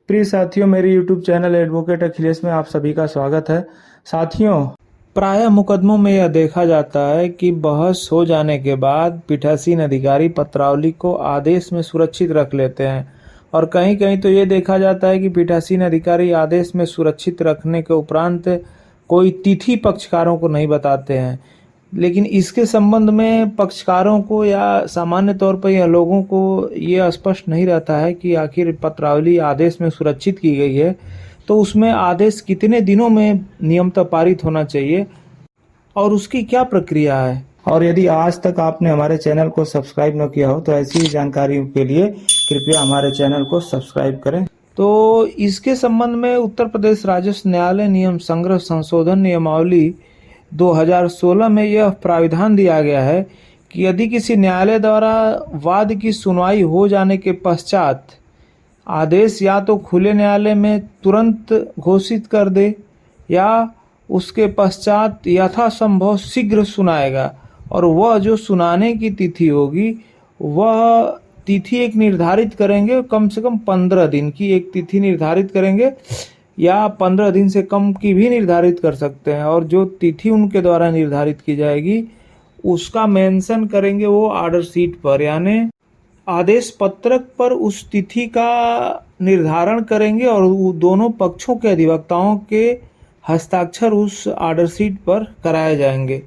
प्रिय साथियों, मेरे YouTube चैनल एडवोकेट अखिलेश में आप सभी का स्वागत है। साथियों, प्रायः मुकदमों में यह देखा जाता है कि बहस हो जाने के बाद पीठासीन अधिकारी पत्रावली को आदेश में सुरक्षित रख लेते हैं और कहीं कहीं तो ये देखा जाता है कि पीठासीन अधिकारी आदेश में सुरक्षित रखने के उपरांत कोई तिथि पक्षकारों को नहीं बताते हैं। लेकिन इसके संबंध में पक्षकारों को या सामान्य तौर पर यह लोगों को ये स्पष्ट नहीं रहता है कि आखिर पत्रावली आदेश में सुरक्षित की गई है तो उसमें आदेश कितने दिनों में नियमतः पारित होना चाहिए और उसकी क्या प्रक्रिया है। और यदि आज तक आपने हमारे चैनल को सब्सक्राइब न किया हो तो ऐसी ही जानकारियों के लिए कृपया हमारे चैनल को सब्सक्राइब करें। तो इसके संबंध में उत्तर प्रदेश राजस्व न्यायालय नियम संग्रह संशोधन नियमावली 2016 में यह प्राविधान दिया गया है कि यदि किसी न्यायालय द्वारा वाद की सुनवाई हो जाने के पश्चात आदेश या तो खुले न्यायालय में तुरंत घोषित कर दे या उसके पश्चात यथासंभव शीघ्र सुनाएगा और वह जो सुनाने की तिथि होगी वह तिथि एक निर्धारित करेंगे, कम से कम 15 दिन की एक तिथि निर्धारित करेंगे या 15 दिन से कम की भी निर्धारित कर सकते हैं। और जो तिथि उनके द्वारा निर्धारित की जाएगी उसका मेंशन करेंगे वो ऑर्डर शीट पर, यानी आदेश पत्रक पर उस तिथि का निर्धारण करेंगे और दोनों पक्षों के अधिवक्ताओं के हस्ताक्षर उस ऑर्डर शीट पर कराए जाएंगे।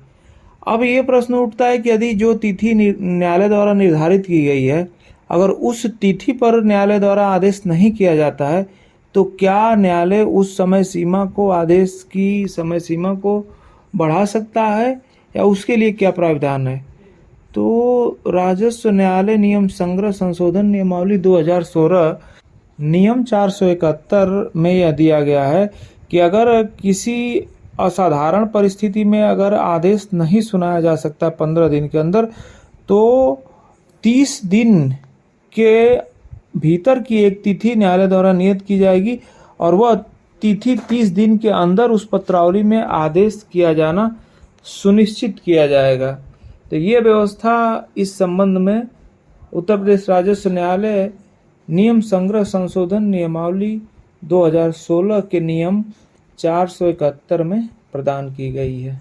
अब ये प्रश्न उठता है कि यदि जो तिथि न्यायालय द्वारा निर्धारित की गई है अगर उस तिथि पर न्यायालय द्वारा आदेश नहीं किया जाता है तो क्या न्यायालय उस समय सीमा को, आदेश की समय सीमा को बढ़ा सकता है या उसके लिए क्या प्रावधान है। तो राजस्व न्यायालय नियम संग्रह संशोधन नियमावली 2016 नियम 471 में यह दिया गया है कि अगर किसी असाधारण परिस्थिति में अगर आदेश नहीं सुनाया जा सकता 15 दिन के अंदर तो 30 दिन के भीतर की एक तिथि न्यायालय द्वारा नियत की जाएगी और वह तिथि 30 दिन के अंदर उस पत्रावली में आदेश किया जाना सुनिश्चित किया जाएगा। तो ये व्यवस्था इस संबंध में उत्तर प्रदेश राजस्व न्यायालय नियम संग्रह संशोधन नियमावली 2016 के नियम 471 में प्रदान की गई है।